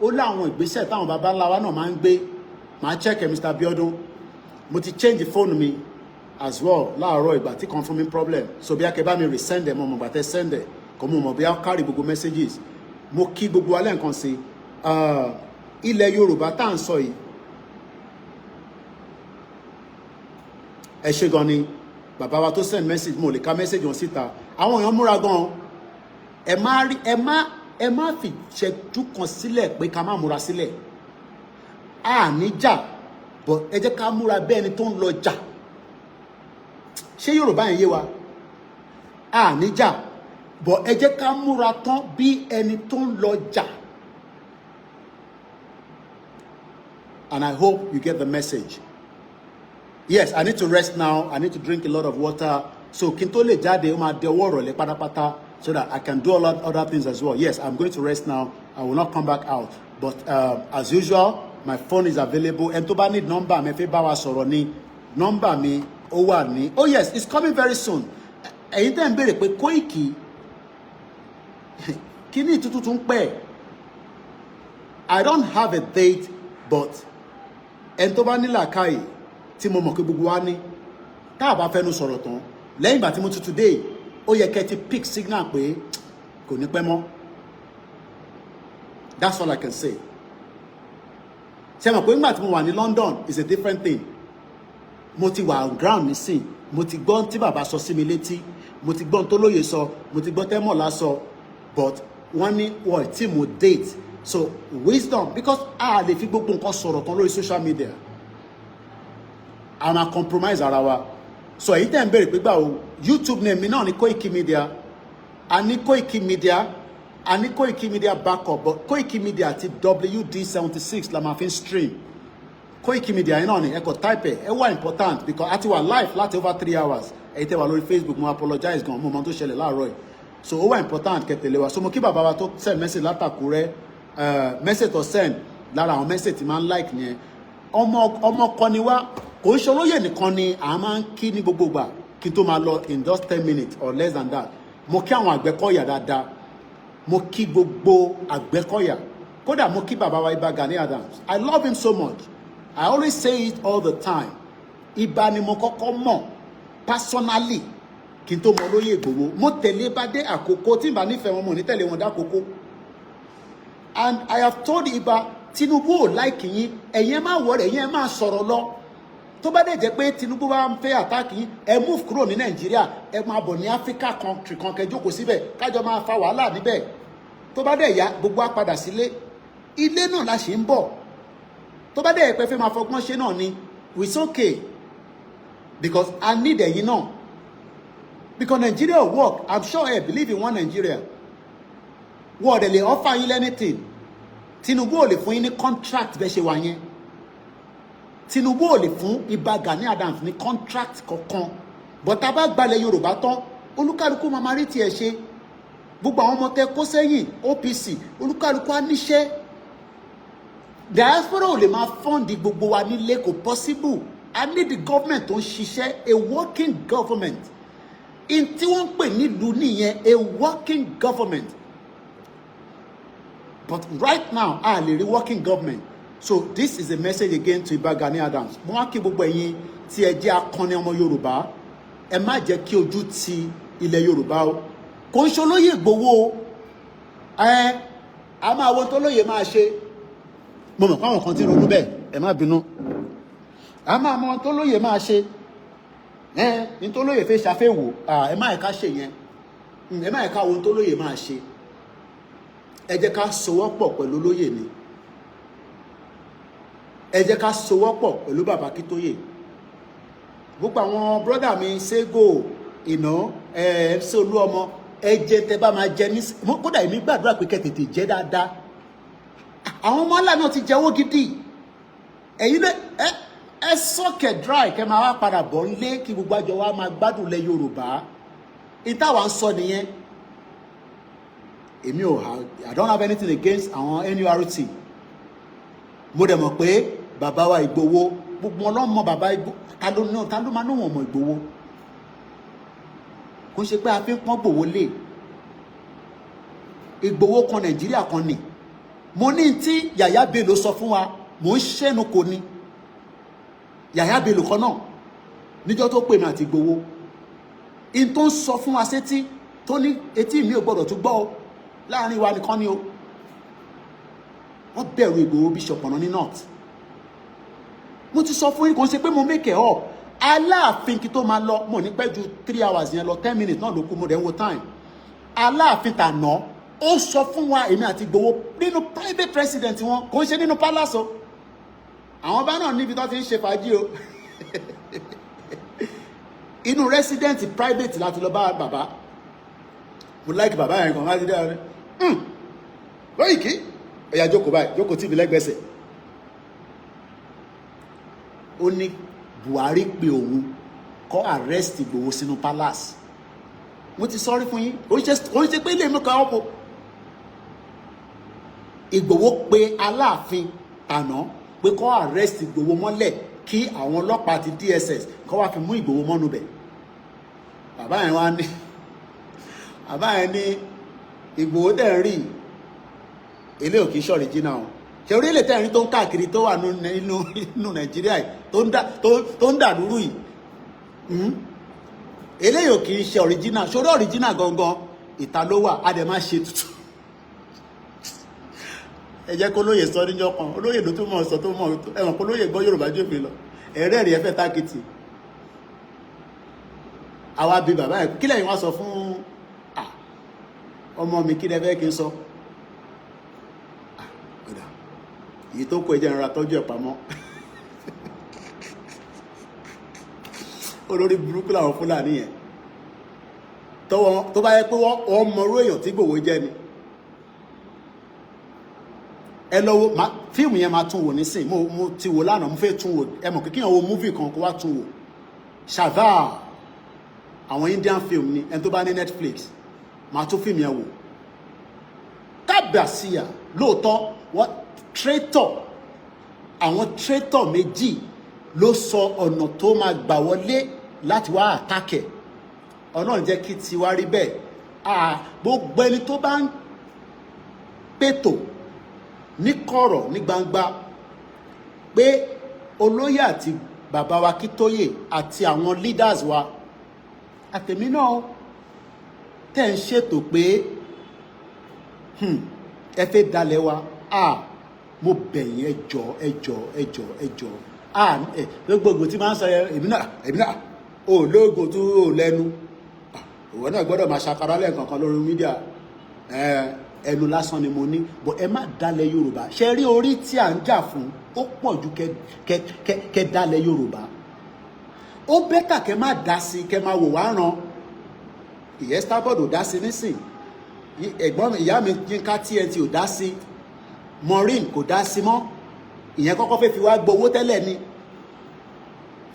ó láwọn ìgbésẹ̀ táwọn baba ńlá wa náà máa ń gbé máa check Mr. Biodun mo ti change phone mi as well láàárọ̀ ìgbà tí kan fún mi problem so bí a kẹ bá mi resend ẹ̀ mọ̀ mọ̀ gbàtẹ́ send ẹ̀ kò mọ̀ bí a carry gbogbo messages mo kí gbogbo alẹ́ nǹkan sí ilẹ̀ Yorùbá tá à ń sọ yìí ẹ ṣe gan ni bàbá wa tó send message mo lè ka message wọn síta àwọn èèyàn múra gan ẹ má fi ṣẹ́jú kan sílẹ̀ pé ká má múra sílẹ̀ a ní jà but ẹ jẹ́ ká múra bẹ́ẹ̀ ni tó ń lọ jà ṣé Yorùbá yẹn yé wa a ní jà but ẹ jẹ́ ká múra tán bí ẹni tó ń lọ jà and I hope you get the message. Yes, I need to rest now. I need to drink a lot of water. So kí n tó lè jáde ó máa dé ọwọ́ ìrọ̀lẹ́ pátápátá so that I can do a lot other things as well. Yes, I'm going to rest now. I will not come back out. But as usual, my phone is available. And tó bá need number mi fẹ́ bá wa sọ̀rọ̀ ni number mi ó wà ní. Oh yes, it's coming very soon. Ẹ̀yin tẹ́ ń béèrè pé Koiki kí ni ìtútù tún pẹ́? I don't have a date, but ẹni tó bá ní làákàyè tí mo mọ̀ pé gbogbo wa ní tá a bá fẹ́nu sọ̀rọ̀ tán lẹ́yìn ìgbà tí mo tutù dé ó yẹ kẹ́ ti pick signal pé kò ní pẹ́ mọ́. That's all I can say. Ṣé mọ̀ pé nígbà tí mo wà ní London is a different thing. Mo ti wà on ground nísìn mo ti gbọ́ tí bàbá sọ sí mi létí mo ti gbọ́ tó lóye sọ mo ti gbọ́ tẹ́mọ̀lá sọ but wọ́n ní wọ́n tí mo date so wisdom because a lè fi gbogbo nǹkan sọ̀rọ̀ tán lórí social media a máa compromise ara wa so èyí tẹ́ ń béèrè pé gbà o YouTube name mi náà ní KOIKIMEDIA a ní KOIKIMEDIA a ní KOIKIMEDIA backup but KOIKIMEDIA àti WD76 la máa fi stream KOIKIMEDIA yẹn náà ni ẹ kò type ẹ wà important because a ti wà live láti over 3 hours èyí tẹ́ wà lórí Facebook mo apologize gan mo mọ tó ṣẹlẹ̀ láàárọ̀ yìí so ó wà important kẹtẹ̀lé wa so mo kí bàbá wa tó send message látàkùrẹ́ message tó send lára àwọn message tí máa ń like yẹn ọmọ kan ni wá kò ń ṣe olóyè nìkan ni à máa ń kí ní gbogbo gbà kí n tó máa lọ in just 10 minutes or less than that mo kí àwọn Àgbẹ̀kọ̀yà dáadáa mo kí gbogbo Àgbẹ̀kọ̀yà kódà mo kí bàbá wa Ìbà Gani Adams I love him so much I always say it all the time Ìbà ni mo kọ́kọ́ mọ̀ personally kí n tó mọ olóyè Ìgbòho mo tẹ̀lé bá dé Àkókò tí n bá nífẹ̀ẹ́ wọn mo ní tẹ̀lé wọn dákòókò and I have told Ìbà Tinubu ò láìkì yín ẹ̀yin máa wọ̀ rẹ̀ ẹ̀yin máa sọ̀rọ̀ lọ tó bá dẹ̀ jẹ́ pé Tinubu bá ń fẹ́ àtàkì yín ẹ move kúrò ní Nàìjíríà ẹ máa bọ̀ ní Africa country kan kẹ́ jókòó síbẹ̀ kájọ máa fa wàhálà níbẹ̀ tó bá dẹ̀ yá gbogbo á padà sílé ilé náà la ṣe ń bọ̀ tó bá dẹ̀ pẹ́ fẹ́ máa fọgbọ́n ṣe náà ni it's okay because I need ẹ̀yin náà because Nigeria will work I'm sure I believe in one Nigeria wọ́n ọ̀dẹ̀ lè offer yín anything Tinubu ò lè fún yín ní contract bẹ́ẹ̀ ṣe wà yẹn Tinubu ò lè fún Ìbà Gani Adams ní contract kankan but tá a bá gbalẹ̀ Yorùbá tán olúkálukú máa máa rí tiẹ̀ ṣe gbogbo àwọn ọmọ tẹ kó sẹ́yìn OPC olúkálukú á níṣẹ́ diaspora ò lè máa fọ́ǹdì gbogbo wa nílé kò possible I need the government tó ń ṣiṣẹ́ a working government in tí wọ́n ń pè nílùú nìyẹn a working government but right now a lè rí working government so this is a message again to Ìbà Gani Adams mo wá kí gbogbo ẹ̀yin tí ẹ jẹ́ akọni ọmọ Yorùbá ẹ má jẹ́ kí ojú ti ilẹ̀ Yorùbá o kò ń ṣe olóyè Ìgbòho a máa wo tó lóye máa ṣe mo mọ̀ pé àwọn kan ti ronú bẹ́ẹ̀ ẹ má bínú a máa mọ tó lóye máa ṣe ní tó lóye fẹ́ ṣàfẹ́wò ẹ má ẹ̀ka ṣe yẹn ẹ má ẹ̀ka wo tó lóye máa ṣe ẹ jẹ́ ká sowọ́pọ̀ pẹ̀lú olóyè ni ẹ jẹ́ ká sowọ́pọ̀ pẹ̀lú bàbá Akíntóyè gbogbo àwọn brọ́dà mi Ségò ìná MC Olúọmọ ẹ jẹ́ tẹ́ bá máa jẹ ní kódà èmi gbàdúrà pé kẹ́ tètè jẹ dáadáa àwọn ọmọ ọlá náà ti jẹ owó gidi ẹ̀yin lé ẹ sọ́kẹ̀ dry kẹ́ máa wá padà bọ̀ nílé kí gbogbo àjọ wa máa gbádùn lẹ Yorùbá ìtawà ń sọ nìyẹn èmi ò I don't have anything against àwọn NURT mo dẹ̀ mọ̀ pé bàbá wa Ìgbòho gbogbo ọlọ́mọ bàbá Ìgbòho ta ló máa níwọ̀n ọmọ Ìgbòho kò ṣe pé a fi ń pọ́n Ìgbòho lé Ìgbòho kan Nàìjíríà kan nì mo ní tí Yàyà Bello sọ fún wa mò ń ṣẹ́nu kò ní Yàyà Bello kan náà níjọ́ tó pè mí àti Ìgbòho in tó ń sọ fún wa sétí tó ní etí mi ò gbọ́dọ̀ tún gbọ́ o láàrin wa nìkan ni o wọ́n bẹ̀rù Ìgbòho bishop ọ̀nà ní north mo ti sọ fún yín kò ṣe pé mo make it up Aláàfin kí tó máa lọ mo ní pẹ́ ju 3 hours yẹn lọ 10 minutes náà ló kù mo dẹ̀ ń wo time Aláàfin tàná ó sọ fún wa èmi àti Ìgbòho nínú private president wọn kò ń ṣe nínú palace o àwọn bá náà níbi tó ti ń ṣe fàájì o inú resident private láti lọ bá bàbá mo like bàbá yẹn kan láti dé ọ̀rẹ́ Koiki ẹ̀yà jókòó báyìí jókòó tí ibi lẹ́gbẹ̀ẹ́sẹ̀ ó ní Buhari pé òun kọ́ arrest Ìgbòho sínú palace mo ti sọ́rí fún yín ó ń ṣe pé ilé mi kan ọ̀pọ̀ Ìgbòho pé Aláàfin tàná pé kọ́ arrest Ìgbòho mọ́lẹ̀ kí àwọn ọlọ́pàá àti DSS kọ́ wá fi mú Ìgbòho mọ́nu bẹ̀ bàbá yẹn wá ní bàbá yẹn ní Ìgbòho tẹ̀ ń rí ilé òkè ṣọ́ original ṣe orílẹ̀ tẹ̀ ń rí tó ń káàkiri tó wà nínú Nàìjíríà tó ń dàlúrú yìí eléyìí ò kì í ṣe original ṣòro original gangan ìta ló wà á dẹ̀ máa ṣe tuntun ẹ jẹ́ kó lóye sọ níjọ́ kan olóyè ló tún mọ̀ sọ tó mọ̀ ẹ̀wọ̀n kó lóye gbọ́ Yorùbá jófin lọ ẹ̀rẹ́ rí ẹfẹ́ tákìtì àwa bí bàbá ẹ̀ kí lẹ́yìn wá sọ fún ọmọ mi kí lẹ́fẹ́ kí n sọ èyí tó kọ ẹ̀jẹ̀ ìrora tọ́jú ẹ̀ pamọ́ olórí burúkú làwọn Fúlàní yẹn tó bá yẹ pé wọ́n mọrú èèyàn tí Ìgbòho jẹ́ ni ẹ lọ́wọ́ fíìmù yẹn máa tún wò nísìn mo ti wò lánàá mo fẹ́ tún wò ẹ mọ̀ kíkíyàn wo múvì kan kó wá tún wò Shavar àwọn Indian film ni ẹni tó bá ní Netflix máa tún fíìmù yẹn wò kábàásíà lóòótọ́ wọ́n traitor àwọn traitor méjì ló sọ ọ̀nà tó máa gbà wọlé láti wá àtàkẹ́ Ọlọ́run jẹ́ kí tiwa rí bẹ́ẹ̀ gbogbo ẹni tó bá ń pètò ní kọ̀rọ̀ ní gbangba pé olóyè àti bàbá wa Kítóyè àti àwọn leaders wa àtẹ̀mí náà tẹ̀ ń ṣètò pé ẹ fẹ́ dalẹ̀ wa mo bẹ̀yìn ẹjọ́ gbogbo tí máa ń sọ èmi náà lóògùn tó lẹ́nu ìwọ náà gbọ́dọ̀ máa ṣàkàrà lẹ́ẹ̀kankan lórí mídíà ẹnu lásán ni mo ní bọ̀ ẹ má dalẹ̀ Yorùbá ṣe rí orí tí à ń jà fún ó pọ̀ ju kẹ dalẹ̀ Yorùbá ó bẹ́tà kẹ má dá sí kẹ má wò wá ràn ìyẹn Starboard ò dá sí nísìn ẹ̀gbọ́n ìyá mi Yínká TNT ò dá sí Maureen kò dá sí mọ́ ìyẹn kọ́kọ́ fẹ́ fi wá gbowó tẹ́lẹ̀ ni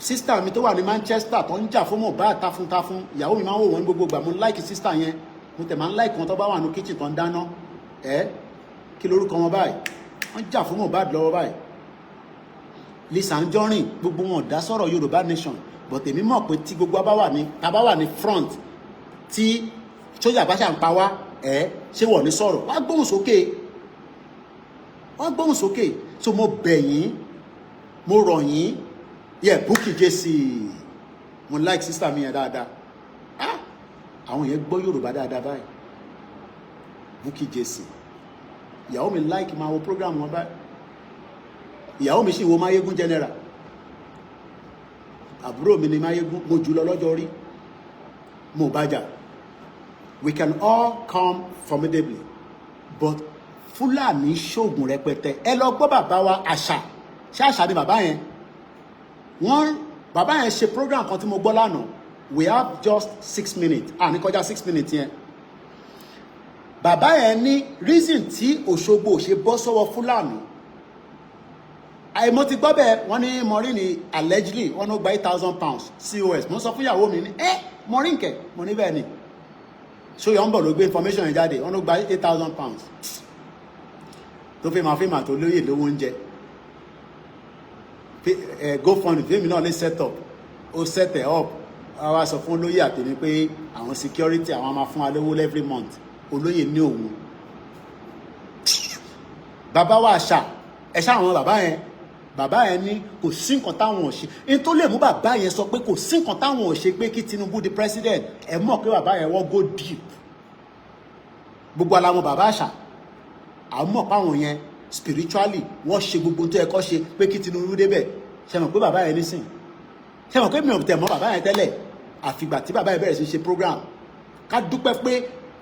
sísítà mi tó wà ní Manchester tó ń jà fún Mohbad tafuntafun ìyàwó mi máa ń wò wọ́n gbogbo gbà mo láìkì sísítà yẹn mo tẹ̀ máa ń láìkì wọn tó bá wà ní kitchen tó ń dáná kí lórúkọ wọn báyìí wọ́n jà fún Mohbad lọ́wọ́ báyìí Lisa Anjorin gbogbo wọn dá sọ̀rọ̀ Yorùbá nation but èmi mọ̀ pé tí gbogbo ta bá wà ní front tí sójà bá ṣà ń pa wá ṣé wọ́n ní sọ̀rọ̀ wá gbóhùn sókè so mo bẹ̀ yín mo rọ̀ yín Bukky Jesse mo like sister mi yẹn dáadáa àwọn yẹn gbọ́ Yorùbá dáadáa báyìí Bukky Jesse ìyàwó mi like máa wo program wọn báyìí ìyàwó mi sì wo Máyégún general àbúrò mi ni Máyégún mo jù lọ lọ́jọ́ orí mo bájà we can all come formidably but Fúlàní ṣoògùn rẹpẹtẹ ẹ lọ gbọ́ bàbá wa àṣà ṣé àṣà ni bàbá yẹn bàbá yẹn ṣe program kan tí mo gbọ́ lánàá we have just 6 minutes ní kọjá 6 minutes yẹn bàbá yẹn ní reason tí Òṣogbo ṣe bọ́ sọ́wọ́ Fúlàní àìmọ́ ti gbọ́ bẹ́ẹ̀ wọ́n ní Maureen ní allegedly wọ́n ló gba £8,000 COS mo sọ fún ìyàwó mi ní Maureen kẹ̀ mo ní bẹ́ẹ̀ ni ṣóyọ̀ ń bọ̀ ló gbé information yẹn jáde wọ́n ló gba £8,000 tó fi máa fi máa tó lóyè lówó oúnjẹ GoFundMe fíìmù náà lè set up ó set it up àwa sọ fún olóyè àtẹ̀mí pé àwọn security àwọn máa fún wa lówó every month olóyè ní òun bàbá wa àṣà ẹ̀ṣá àwọn bàbá yẹn ní kò sí nǹkan táwọn ò ṣe ní tó lè mú bàbá yẹn sọ pé kò sí nǹkan táwọn ò ṣe pé kí Tinubu di president ẹ mọ̀ pé bàbá yẹn wọ́n go deep gbogbo alamọ bàbá àṣà àwọn mọ̀ páwọn yẹn spiritually wọ́n ṣe gbogbo tó yẹ kó ṣe pé kí Tinubu débẹ̀ ṣe mọ̀ pé bàbá yẹn nísìn ṣe mọ̀ pé mi ò tẹ̀ mọ́ bàbá yẹn tẹ́lẹ̀ àfìgbà tí bàbá yẹn bẹ̀rẹ̀ sí ṣe program ká dúpẹ́ pé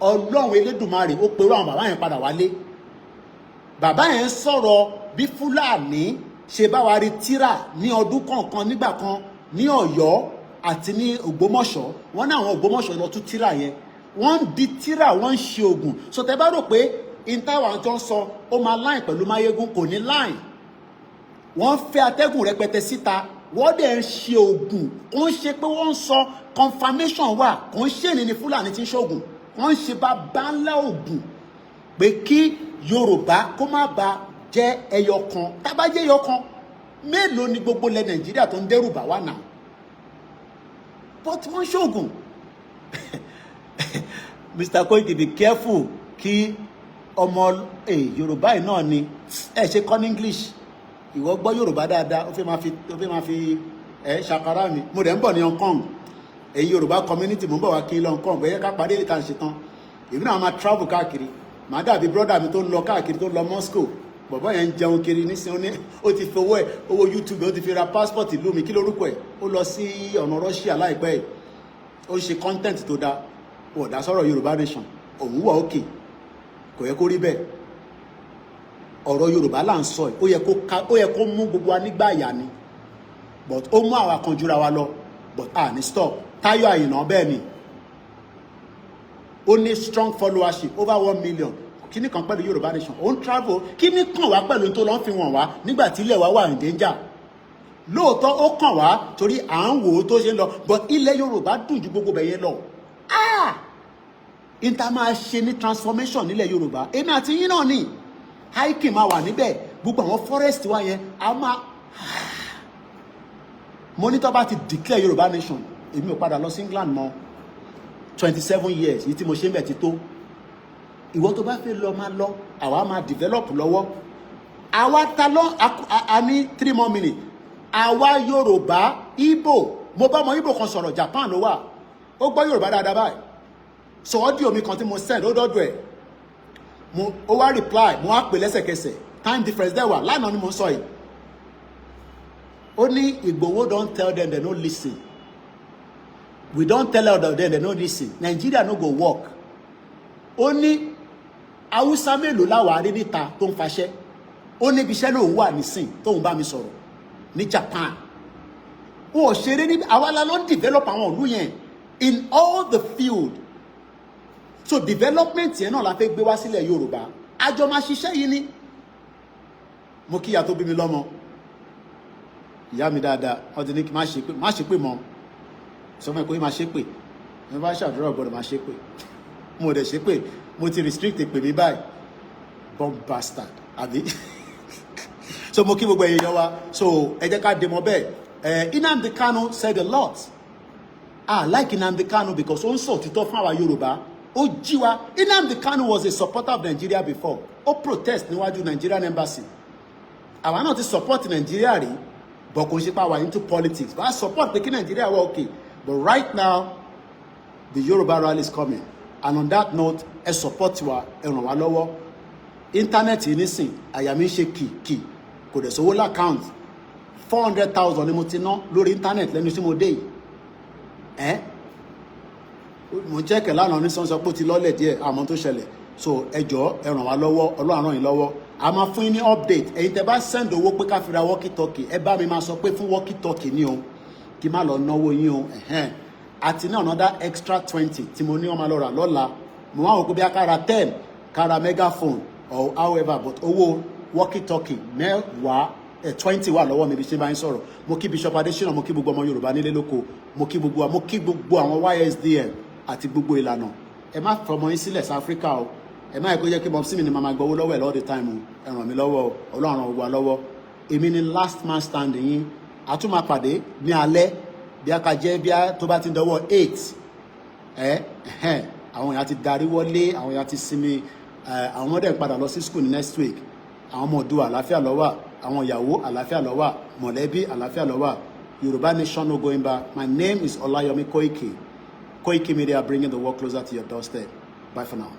Ọlọ́run Elédùmarè ó pe àwọn bàbá yẹn padà wálé bàbá yẹn sọ̀rọ̀ bí Fúlàní ṣe bá wa rí tírà ní ọdún kọ̀ọ̀kan nígbà kan ní Ọ̀yọ́ àti ní Ògbómọ̀ṣọ́ wọ́n ní àwọn Ògbómọ̀ṣọ́ lọ tún tírà yẹn wọ́n ń di tírà wọ́n ń ṣe oògùn so tẹ́ bá rò pé intawa jọ ń sọ ó máa láìn pẹ̀lú Máyégún kò ní láìn wọ́n fẹ́ atẹ́gùn rẹpẹtẹ síta wọ́n dẹ̀ ń ṣe oògùn kò ń ṣe pé wọ́n ń sọ confirmation wà kò ń ṣe ní Fúlàní tí ń ṣoògùn wọ́n ń ṣe bàbá ńlá oògùn pé kí Yorùbá kó má ba jẹ́ ẹyọ kan tá bá jẹ́ ẹyọ kan mélòó ni gbogbo ilẹ̀ Nàìjíríà tó ń dẹ́rù bà wá náà but wọ́n ṣoògùn Mr. Koiki be careful kí ọmọ Yorùbá yìí náà ni ṣe kọ́ ní English ìwọ gbọ́ Yorùbá dáadáa ó fẹ́ máa fi ṣàkárà mi mo rẹ̀ ń bọ̀ ní Hong Kong èyí Yorùbá community mo ń bọ̀ wá kí n lọ Hong Kong bẹ́ẹ̀ ká parí ìta ṣe tán èmi náà máa travel káàkiri màá dàbí brother mi tó ń lọ káàkiri tó ń lọ Moscow bọ̀bọ̀ yẹn ń jẹun kiri nísìnyí ó ti fi owó YouTube ó ti fi ra passport ìlú mi kí lórúkọ ẹ̀ ó lọ sí ọ̀nà Russia láìpẹ́ yìí ó ń ṣe content tó dáa ó dá sọ̀rọ̀ Yorùbá nation òun wà òkè kò yẹ kó rí bẹ́ẹ̀ ọ̀rọ̀ Yorùbá là ń sọ ẹ̀ ó yẹ kó mú gbogbo wa nígbà àyà ni but ó mú àwa kan jura wa lọ but ní stop Táyọ̀ Àyìnà bẹ́ẹ̀ ni ó ní strong followership over 1 million kí ni kan pẹ̀lú Yorùbá nation ó ń travel kí ni kàn wá pẹ̀lú tó lọ́n fi wọ̀n wá nígbà tí ilẹ̀ wa wà ní danger lóòótọ́ ó kàn wá torí à ń wò ó tó ṣe ń lọ but ilẹ̀ Yorùbá dùn ju gbogbo bẹ̀yẹn lọ ìta máa ṣe ní transformation nílẹ̀ Yorùbá èmi àti yín náà ni hiking máa wà níbẹ̀ gbogbo àwọn forest wa yẹn a máa monitor bá ti declare Yorùbá nation èmi ò padà lọ sí England mọ́ 27 years yìí tí mo ṣe ń bẹ̀ ti tó ìwọ tó bá fẹ́ lọ máa lọ àwa máa develop lọ́wọ́ àwa ta lọ a ní 3 more minutes àwa Yorùbá Igbo mo bá ọmọ Igbo kan sọ̀rọ̀ Japan ló wà ó gbọ́ Yorùbá dáadáa báyìí sọ ọ́díò mi kan tí mo send ó dọ́dọ̀ ẹ̀ ó wá reply mo wá pè lẹ́sẹ̀kẹsẹ̀ time difference dẹ̀ wà lánàá ni mo sọ yìí ó ní Igboho don tell them they no listen we don tell them they no listen Nigeria no go work ó ní Haúsá mélòó láwàárí níta tó ń faṣẹ́ ó níbi iṣẹ́ lòun wà nísìn tóun bá mi sọ̀rọ̀ ní Japan ó ṣeré níbi àwa la ló ń develop àwọn ìlú yẹn in all the field so development yẹn náà la fẹ́ gbé wá sílẹ̀ Yorùbá àjọ máa ṣiṣẹ́ yìí ni mo kíyà tó bí mi lọ́mọ ìyá mi dáadáa wọ́n ti ní kí má ṣe pé mọ́ sọ fún ẹ pé má ṣe pé ẹ bá ṣàdúrà gbọ́dọ̀ má ṣe pé mo dẹ̀ ṣe pé mo ti restrict pè mí báyìí bomb bastard àbí so mo kí gbogbo èèyàn wa so ẹ jẹ́ ká dé mọ́ bẹ́ẹ̀ Nnamdi Kanu said a lot like Nnamdi Kanu because ó ń sọ òtítọ́ fún àwa Yorùbá ó jí wa Nnamdi Kanu was a supporter of Nigeria before ó protest níwájú Nigerian embassy àwa náà ti support Nigeria rí but kò ń ṣe pa wà into politics but I support pé kí Nigeria wà okay but right now the Yoruba rally is coming and on that note ẹ support wa ẹ ràn wá lọ́wọ́ internet yìí nísìn àyà mi ń ṣe kì kò dẹ̀ sówó l'account 400,000 ni mo ti ná lórí internet lẹ́nu tí mo dé yìí mo jẹ́kẹ̀ lánàá ní sọ́nsọ́ pé ó ti lọ́lẹ̀ díẹ̀ àmọ́ tó ṣẹlẹ̀ so ẹ jọ̀ọ́ ẹ ràn wá lọ́wọ́ Ọlọ́run ràn yín lọ́wọ́ a máa fún yín ní update ẹ̀yin tẹ́ bá send owó pé ká fi ra walkie talkie ẹ bá mi máa sọ pé fún walkie talkie ni o kí má lọ náwó yín o àti ní another extra 20 tí mo ní wọ́n máa lọ rà lọ́la mo wá wò pé bí a kára 10 kára megaphone or however but owó walkie talkie mẹ́wàá 20 wà lọ́wọ́ mi bí ṣe bá ń sọ̀rọ̀ mo kí Bishop Adesina mo kí gbogbo ọmọ Yorùbá nílé lóko mo kí gbogbo àwọn YSDM àti gbogbo ìlànà ẹ má fọmọ yín sílẹ̀ sí Áfíríkà o ẹ má yẹ kó jẹ́ kí mọ̀mísí mi ni màmá gbowó lọ́wọ́ ẹ̀ all the time o ẹ ràn mí lọ́wọ́ o Ọlọ́run ràn gbogbo wa lọ́wọ́ èmi ni last man standing yín a tún máa pàdé ní alẹ́ bí a ka jẹ́ bí a tó bá ti dọwọ́ 8 àwọn èèyàn ti darí wọlé àwọn èèyàn ti sinmi àwọn ọmọdé ń padà lọ sí school ní next week àwọn ọmọ Oòduà àlàáfíà ló wà àwọn ìyàwó àlàáfíà ló wà mọ̀lẹ́bí àlàáfíà ló wà Yoruba nation no going back. My name is Olayomi Koiki. KOIKIMEDIA, bringing the world closer to your doorstep. Bye for now.